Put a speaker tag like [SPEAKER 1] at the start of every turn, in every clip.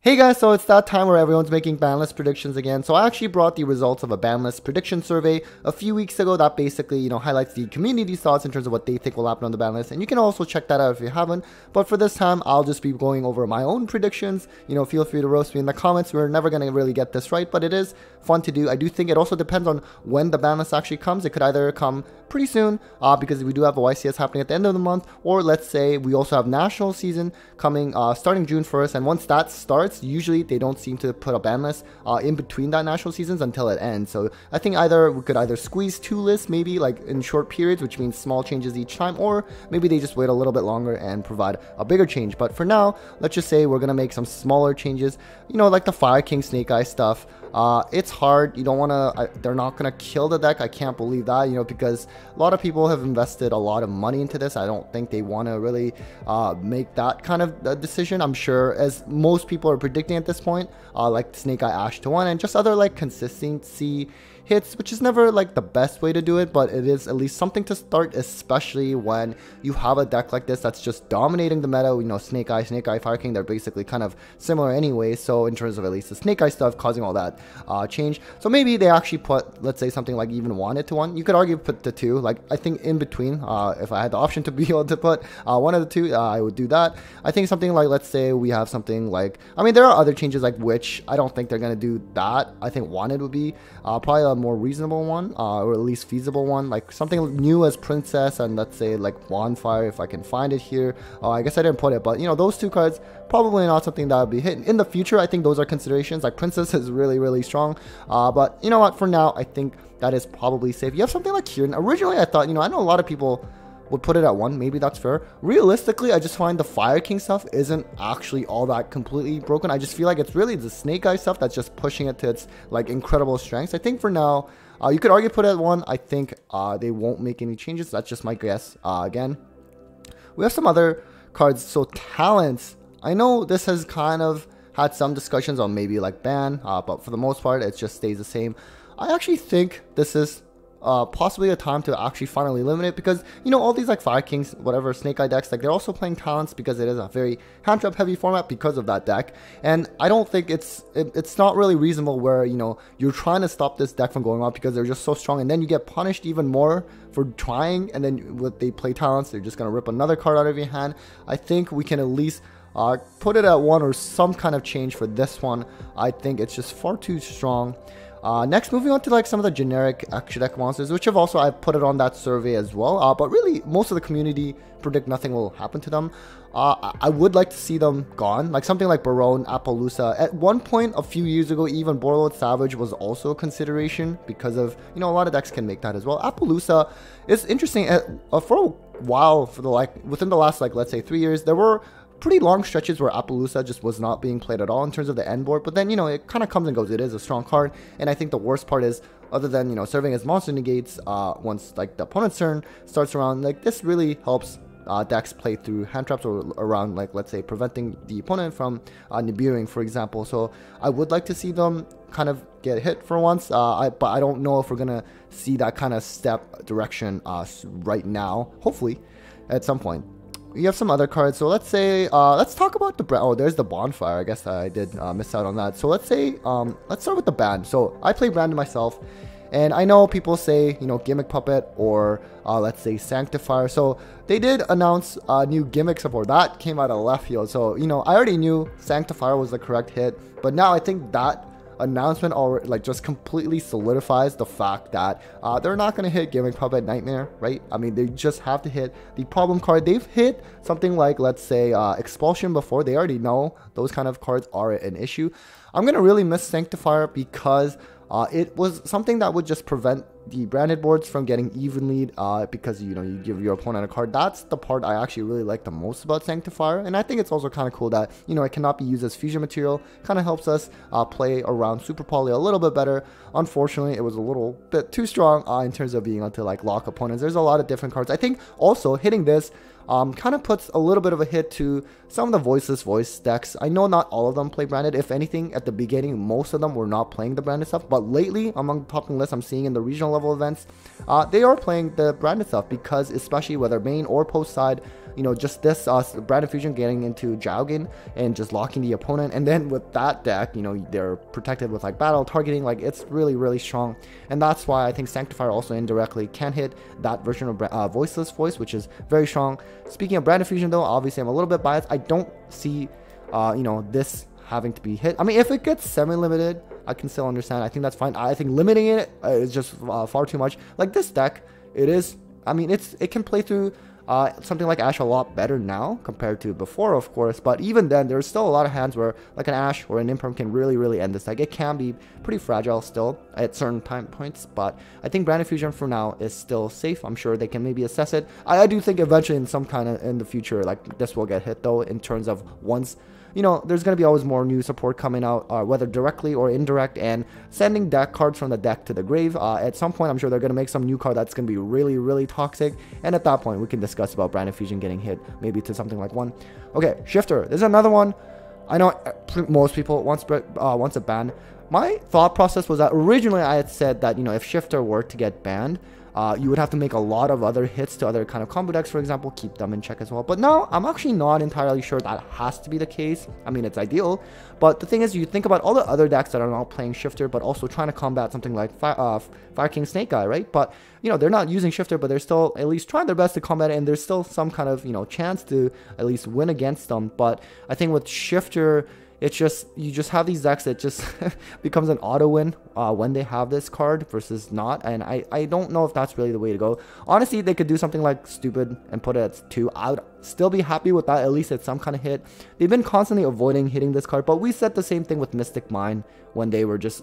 [SPEAKER 1] Hey guys, so it's that time where everyone's making ban list predictions again. So I actually brought the results of a ban list prediction survey a few weeks ago that basically, highlights the community's thoughts in terms of what they think will happen on the ban list. And you can also check that out if you haven't. But for this time, I'll just be going over my own predictions. Feel free to roast me in the comments. We're never going to really get this right, but it is fun to do. I do think it also depends on when the ban list actually comes. It could either come pretty soon because we do have a YCS happening at the end of the month, or let's say we also have national season coming starting June 1st, and once that starts, usually they don't seem to put a ban list in between that national seasons until it ends. So I think we could either squeeze two lists maybe like in short periods, which means small changes each time, or maybe they just wait a little bit longer and provide a bigger change. But for now, let's just say we're gonna make some smaller changes, like the Fire King Snake Eye stuff. It's hard. You don't want to, they're not going to kill the deck. I can't believe that, because a lot of people have invested a lot of money into this. I don't think they want to really make that kind of decision. I'm sure, as most people are predicting at this point, like Snake Eye Ash to 1 and just other like consistency hits, which is never like the best way to do it, but it is at least something to start, especially when you have a deck like this that's just dominating the meta. Snake Eye, Fire King, they're basically kind of similar anyway. So in terms of at least the Snake Eye stuff causing all that change, so maybe they actually put, let's say, something like even 1 to 1. You could argue put the 2. Like I think in between, if I had the option to be able to put one of the two, I would do that. I think something like, let's say we have something like, there are other changes like Witch. I don't think they're gonna do that. I think Wanted would be probably a more reasonable one, or at least feasible one, like something new as Princess, and let's say like Bonfire if I can find it here. I guess I didn't put it, but those two cards probably not something that would be hit in the future. I think those are considerations. Like Princess is really strong, but you know what, for now I think that is probably safe. You have something like Kieran. Originally I thought, I know a lot of people would put it at 1, maybe that's fair. Realistically, I just find the Fire King stuff isn't actually all that completely broken. I just feel like it's really the Snake Eye stuff that's just pushing it to its like incredible strengths. I think for now, you could argue put it at 1. I think they won't make any changes. That's just my guess. Again, we have some other cards. So Talents, I know this has kind of had some discussions on maybe like ban, but for the most part, it just stays the same. I actually think this is possibly a time to actually finally eliminate, because all these like Fire Kings, whatever Snake Eye decks, like they're also playing Talents because it is a very hand trap heavy format because of that deck. And I don't think it's not really reasonable where you're trying to stop this deck from going off because they're just so strong, and then you get punished even more for trying, and then when they play Talents, they're just gonna rip another card out of your hand. I think we can at least put it at 1 or some kind of change for this one. I think it's just far too strong. Next, moving on to like some of the generic extra deck monsters, which I put it on that survey as well, but really most of the community predict nothing will happen to them. I would like to see them gone, like something like Barone, Appaloosa. At one point a few years ago, even Borderlord Savage was also a consideration because of a lot of decks can make that as well. Appaloosa is interesting. For a while, within the last let's say 3 years, there were pretty long stretches where Appaloosa just was not being played at all in terms of the end board, but then it kind of comes and goes. It is a strong card, and I think the worst part is, other than serving as monster negates, once the opponent's turn starts around, this really helps decks play through hand traps or around let's say preventing the opponent from Nibiruing, for example. So I would like to see them kind of get hit for once, but I don't know if we're gonna see that kind of step direction right now. Hopefully at some point. You have some other cards, so let's say let's talk about the brand. Oh, there's the Bonfire. I guess I did miss out on that. So let's say let's start with the band. So I play Branded myself, and I know people say Gimmick Puppet or let's say Sanctifier. So they did announce new Gimmick support that came out of left field. So I already knew Sanctifier was the correct hit, but now I think that announcement already just completely solidifies the fact that they're not going to hit Gimmick Puppet Nightmare, right? They just have to hit the problem card. They've hit something like, let's say, Expulsion before. They already know those kind of cards are an issue. I'm going to really miss Sanctifier because it was something that would just prevent the branded boards from getting evenly because you give your opponent a card. That's the part I actually really like the most about Sanctifier, and I think it's also kind of cool that it cannot be used as fusion material. Kind of helps us play around Super Poly a little bit better. Unfortunately, it was a little bit too strong in terms of being able to lock opponents. There's a lot of different cards. I think also hitting this kind of puts a little bit of a hit to some of the Voiceless Voice decks. I know not all of them play branded. If anything, at the beginning, most of them were not playing the branded stuff. But lately, among the topping lists I'm seeing in the regional level events, they are playing the branded stuff because, especially whether main or post side, you know, just this Branded Fusion getting into Jowgen and just locking the opponent, and then with that deck, you know, they're protected with like battle targeting. Like, it's really, really strong, and that's why I think Sanctifier also indirectly can hit that version of Voiceless Voice, which is very strong. Speaking of Branded Fusion though, obviously I'm a little bit biased. I don't see you know, this having to be hit. I mean, if it gets semi-limited, I can still understand. I think that's fine. I think limiting it is just far too much. Like, this deck, it is, I mean, it can play through something like Ash a lot better now compared to before, of course, but even then there's still a lot of hands where like an Ash or an Imperm can really end this deck. It can be pretty fragile still at certain time points, but I think Branded Fusion for now is still safe. I'm sure they can maybe assess it. I do think eventually in some kind of in the future, like, this will get hit though, in terms of once, you know, there's going to be always more new support coming out, whether directly or indirect, and sending deck cards from the deck to the grave. At some point, I'm sure they're going to make some new card that's going to be really toxic, and at that point, we can discuss about Branded Fusion getting hit, maybe to something like 1. Okay, Shifter. There's another one. I know most people wants it banned. My thought process was that originally I had said that, you know, if Shifter were to get banned, you would have to make a lot of other hits to other kind of combo decks, for example, keep them in check as well. But now I'm actually not entirely sure that has to be the case. I mean, it's ideal, but the thing is, you think about all the other decks that are not playing Shifter, but also trying to combat something like Fire King Snake Eye, right? But, you know, they're not using Shifter, but they're still at least trying their best to combat it, and there's still some kind of, you know, chance to at least win against them. But I think with Shifter, it's just, you just have these decks that just becomes an auto win when they have this card versus not, and I don't know if that's really the way to go. Honestly, they could do something like stupid and put it at 2. I would still be happy with that. At least it's some kind of hit. They've been constantly avoiding hitting this card, but we said the same thing with Mystic Mine when they were just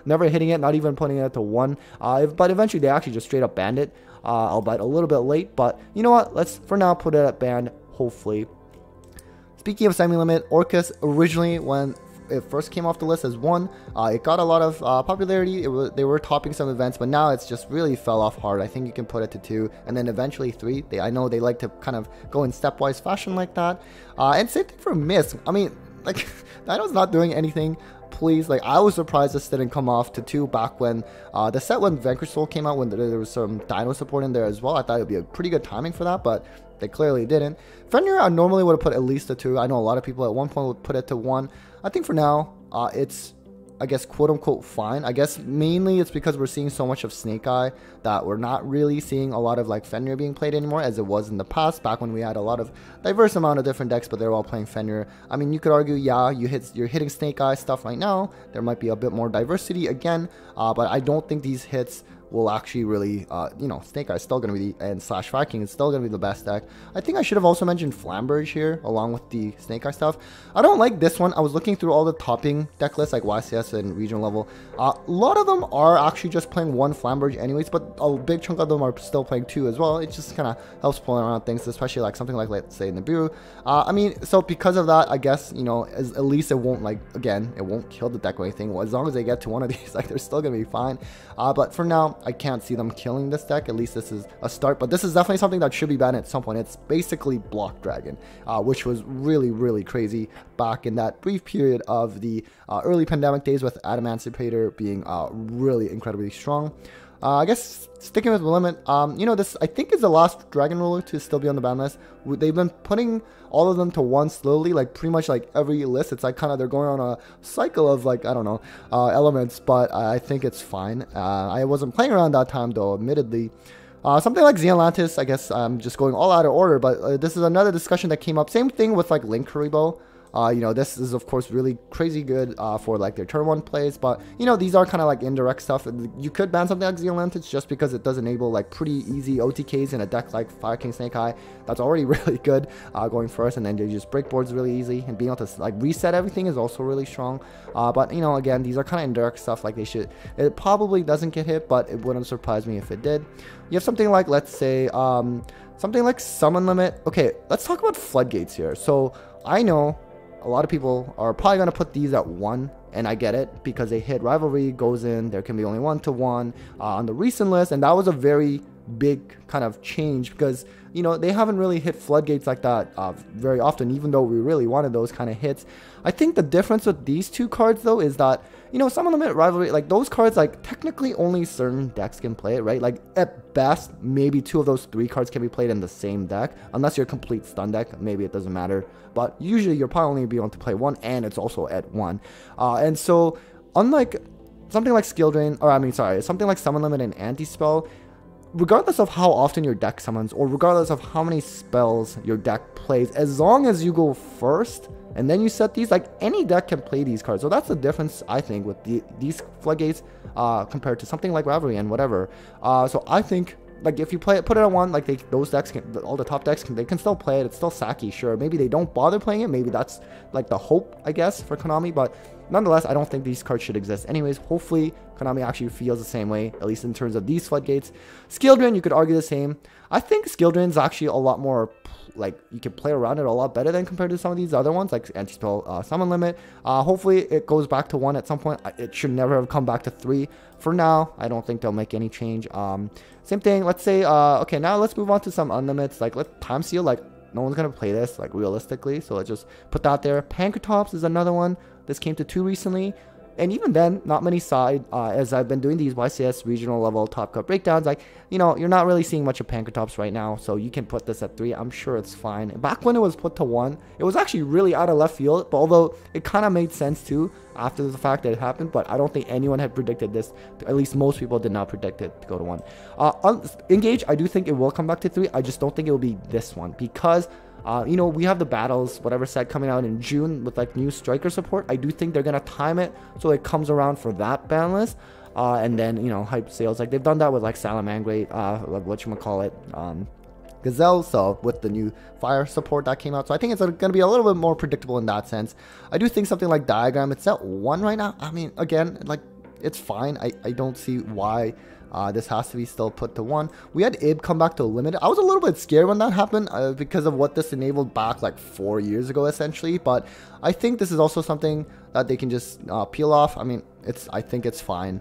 [SPEAKER 1] never hitting it, not even putting it to 1. But eventually they actually just straight up banned it, albeit a little bit late. But you know what? Let's for now put it at banned, hopefully. Speaking of semi-limit, Orcus originally, when it first came off the list as 1, it got a lot of popularity. They were topping some events, but now it's just really fell off hard. I think you can put it to 2, and then eventually 3. I know they like to kind of go in stepwise fashion like that. And same thing for Mist. I mean, like, Dino's not doing anything. Please, like, I was surprised this didn't come off to 2 back when the set when Vanquish Soul came out, when there was some Dino support in there as well. I thought it would be a pretty good timing for that, but they clearly didn't. Fenrir, I normally would have put at least a 2. I know a lot of people at one point would put it to 1. I think for now, it's, I guess, quote-unquote fine. I guess mainly it's because we're seeing so much of Snake Eye that we're not really seeing a lot of, like, Fenrir being played anymore as it was in the past, back when we had a lot of diverse amount of different decks, but they're all playing Fenrir. I mean, you could argue, yeah, you're hitting Snake Eye stuff right now. There might be a bit more diversity again, but I don't think these hits will actually really, you know, Snake Eye is still going to be, and slash Fire King is still going to be the best deck. I think I should have also mentioned Flamberge here, along with the Snake Eye stuff. I don't like this one. I was looking through all the topping deck lists, like YCS and regional level. A lot of them are actually just playing 1 Flamberge anyways, but a big chunk of them are still playing 2 as well. It just kind of helps pulling around things, especially like something like, let's say, Nibiru. I mean, so because of that, I guess, you know, at least it won't, like, again, it won't kill the deck or anything. Well, as long as they get to one of these, like, they're still going to be fine. But for now, I can't see them killing this deck. At least this is a start, but this is definitely something that should be banned at some point. It's basically Block Dragon, which was really crazy back in that brief period of the early pandemic days, with Adamancipator being really incredibly strong. I guess sticking with the limit, you know, this I think is the last Dragon Ruler to still be on the ban list. They've been putting all of them to 1 slowly, like pretty much like every list. It's like kind of they're going on a cycle of, like, I don't know, elements, but I think it's fine. I wasn't playing around that time though, admittedly. Something like Xeolantis, I guess I'm just going all out of order, but this is another discussion that came up. Same thing with like Link Kuriboh. You know, this is of course really crazy good for like their turn 1 plays, but you know, these are kind of like indirect stuff. You could ban something like Xeolantis just because it does enable like pretty easy OTKs in a deck like Fire King Snake Eye. That's already really good going first, and then they just break boards really easy, and being able to like reset everything is also really strong. But you know, again, these are kind of indirect stuff. Like it probably doesn't get hit, but it wouldn't surprise me if it did. You have something like, let's say, something like Summon Limit. Okay, let's talk about Floodgates here. So I know a lot of people are probably going to put these at 1, and I get it, because they hit Rivalry, goes in, there can be only 1 to 1 on the recent list, and that was a very big kind of change, because you know they haven't really hit floodgates like that very often, even though we really wanted those kind of hits. I think the difference with these two cards though is that, you know, Summon Limit Rivalry, like those cards, like technically only certain decks can play it, right? Like at best, maybe 2 of those 3 cards can be played in the same deck, unless you're a complete stun deck. Maybe it doesn't matter, but usually you're probably only be able to play 1, and it's also at 1. And so unlike something like Skill Drain, or I mean, sorry, something like Summon Limit and Anti-Spell, regardless of how often your deck summons, or regardless of how many spells your deck plays, as long as you go first and then you set these, like any deck can play these cards. So that's the difference, I think, with these floodgates compared to something like Rivalry and whatever. So I think, like, if you put it on 1, like those decks can, all the top decks they can still play it. It's still Saki, sure. Maybe they don't bother playing it. Maybe that's like the hope, I guess, for Konami. But nonetheless, I don't think these cards should exist anyways. Hopefully Konami actually feels the same way, at least in terms of these floodgates. Skill Drain, you could argue the same. I think Skill Drain is actually a lot more, like, you can play around it a lot better than compared to some of these other ones, like Anti-Spell, Summon Limit. Hopefully it goes back to 1 at some point. It should never have come back to 3. For now, I don't think they'll make any change. Same thing, let's say, okay, now let's move on to some unlimits. Like, Time Seal, like, no one's gonna play this, like, realistically, so let's just put that there. Pankratops is another one. This came to 2 recently. And even then, not many side, as I've been doing these YCS regional level top cut breakdowns, like, you know, you're not really seeing much of Pankratops right now, so you can put this at 3. I'm sure it's fine. Back when it was put to 1, it was actually really out of left field, but although it kind of made sense too after the fact that it happened, but I don't think anyone had predicted this. At least most people did not predict it to go to 1. Engage, I do think it will come back to 3. I just don't think it will be this one, because you know, we have the battles, whatever set, coming out in June with like new striker support. I do think they're gonna time it so it comes around for that ban list, and then, you know, hype sales, like they've done that with like Salamangreat, whatchamacallit, Gazelle, so with the new fire support that came out. So I think it's going to be a little bit more predictable in that sense. I do think something like Diagram, it's at 1 right now. I mean, again, like, it's fine. I don't see why this has to be still put to 1. We had IB come back to limited. I was a little bit scared when that happened because of what this enabled back like 4 years ago, essentially. But I think this is also something that they can just peel off. I mean, I think it's fine.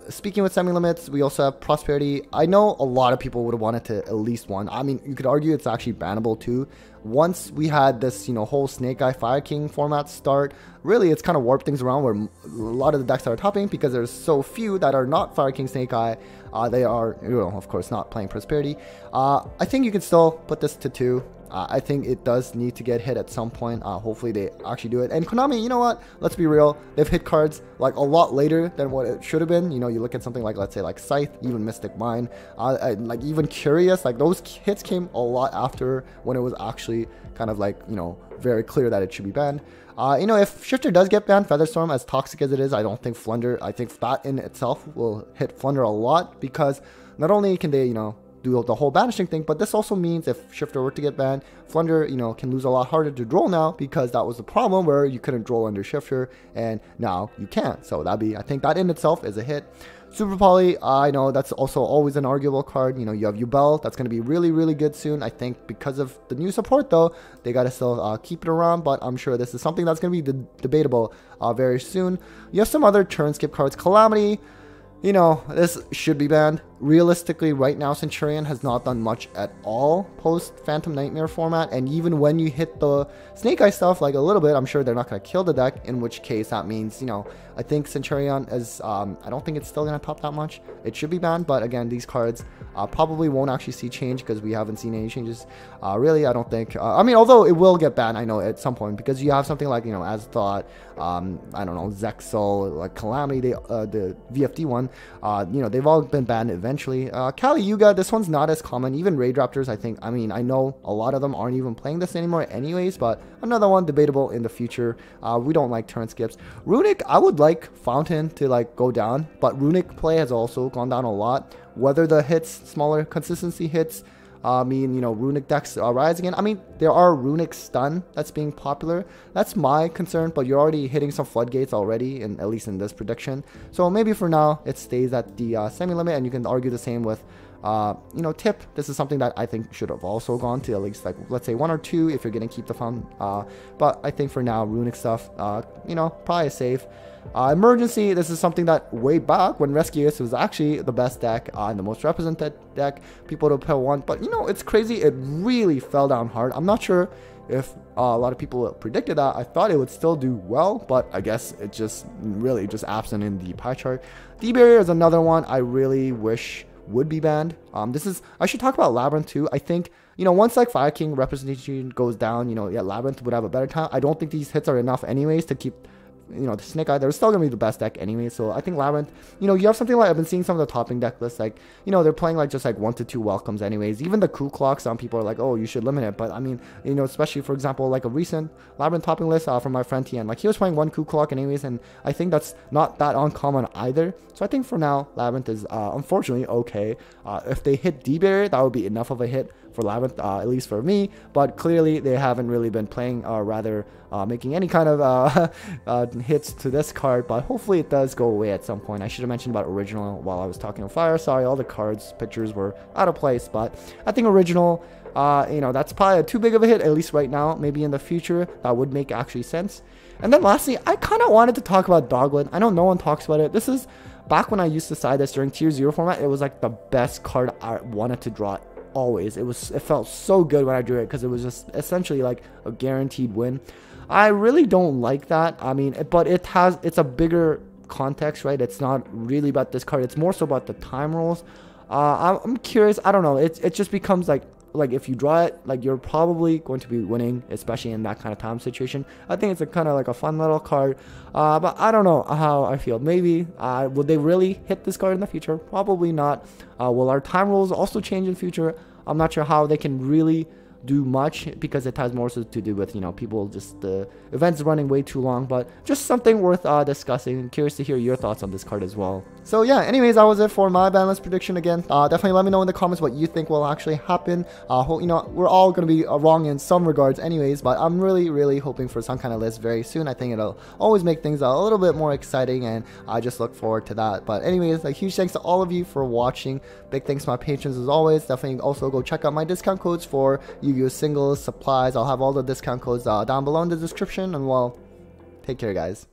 [SPEAKER 1] Speaking with semi-limits, we also have Prosperity. I know a lot of people would have wanted to at least 1. I mean, you could argue it's actually bannable too. Once we had this, you know, whole Snake Eye Fire King format start, really it's kind of warped things around where a lot of the decks are topping because there's so few that are not Fire King Snake Eye. They are, you know, of course, not playing Prosperity. I think you can still put this to 2. I think it does need to get hit at some point. Hopefully they actually do it. And Konami, you know what? Let's be real. They've hit cards like a lot later than what it should have been. You know, you look at something like, let's say, like Scythe, even Mystic Mine, like even Curious. Like those hits came a lot after when it was actually kind of like, you know, very clear that it should be banned. You know, if Shifter does get banned, Featherstorm, as toxic as it is, I don't think Flunder, I think that in itself will hit Flunder a lot, because not only can they, you know, do the whole banishing thing, but this also means if Shifter were to get banned, Flunder, you know, can lose a lot harder to draw now, because that was the problem where you couldn't draw under Shifter, and now you can. So that'd be, I think that in itself is a hit. Super Poly, I know that's also always an arguable card. You know, you have Yubel, that's going to be really, really good soon. I think because of the new support, though, they got to still keep it around, but I'm sure this is something that's going to be debatable very soon. You have some other turn skip cards. Calamity, you know, this should be banned. Realistically, right now, Centurion has not done much at all post Phantom Nightmare format, and even when you hit the Snake Eye stuff, like a little bit, I'm sure they're not going to kill the deck, in which case that means, you know, I think Centurion is, I don't think it's still going to top that much. It should be banned, but again, these cards probably won't actually see change because we haven't seen any changes. Really, I don't think, I mean, although it will get banned, I know, at some point, because you have something like, you know, As Thought, I don't know, Zexal, like Calamity, the VFD one, you know, they've all been banned eventually. Kali Yuga, this one's not as common. Even Raid Raptors, I think, I mean, I know a lot of them aren't even playing this anymore anyways, but another one debatable in the future. We don't like turn skips. Runic, I would like Fountain to like go down, but Runic play has also gone down a lot. Whether the hits, smaller consistency hits, mean, you know, Runic decks rise again. I mean, there are Runic Stun that's being popular. That's my concern, but you're already hitting some floodgates already, at least in this prediction. So maybe for now, it stays at the semi-limit, and you can argue the same with tip. This is something that I think should have also gone to at least like, let's say 1 or 2 if you're gonna keep the fun. But I think for now, runic stuff, probably safe. Emergency, this is something that way back when Rescuers was actually the best deck and the most represented deck, people to play one. But it's crazy, it really fell down hard. I'm not sure if a lot of people predicted that. I thought it would still do well, but I guess it just really just absent in the pie chart. D-Barrier is another one I really wish would be banned. I should talk about Labyrinth too. I think, once like Fire King representation goes down, Labyrinth would have a better time. I don't think these hits are enough anyways to keep the Snake Eye. They're still gonna be the best deck anyway. So I think Labyrinth, you have something like, I've been seeing some of the topping deck lists, like, they're playing like just like 1 to 2 welcomes anyways. Even the Coup Clock, some people are like, oh, you should limit it. But I mean, especially for example, like a recent Labyrinth topping list from my friend Tian, like he was playing 1 Coup Clock anyways, and I think that's not that uncommon either. So I think for now, Labyrinth is unfortunately okay. If they hit D-Barrier, that would be enough of a hit for Labyrinth, at least for me. But clearly they haven't really been playing, or rather making any kind of hits to this card, but hopefully it does go away at some point. I should have mentioned about original while I was talking about Fire. Sorry, all the cards pictures were out of place, but I think original, that's probably too big of a hit, at least right now. Maybe in the future that would make actually sense. And then lastly, I kind of wanted to talk about Dogwood. I know no one talks about it. This is back when I used to side this during tier 0 format. It was like the best card I wanted to draw always. It felt so good when I drew it because it was just essentially like a guaranteed win. I really don't like that. I mean, but it's a bigger context, right? It's not really about this card. It's more so about the time rolls. I'm curious. I don't know. It just becomes like if you draw it, like you're probably going to be winning, especially in that kind of time situation. I think it's a kind of like a fun little card. But I don't know how I feel. Maybe will they really hit this card in the future? Probably not. Will our time rolls also change in future? I'm not sure how they can really do much because it has more so to do with people just the events running way too long, but just something worth discussing. Curious to hear your thoughts on this card as well. So yeah, anyways, that was it for my ban list prediction again. Definitely let me know in the comments what you think will actually happen. We're all gonna be wrong in some regards anyways, but I'm really hoping for some kind of list very soon. I think it'll always make things a little bit more exciting, and I just look forward to that. But anyways, like, huge thanks to all of you for watching. Big thanks to my patrons as always. Definitely also go check out my discount codes for Yu-Gi-Oh! Singles, supplies. I'll have all the discount codes down below in the description. And well, take care, guys.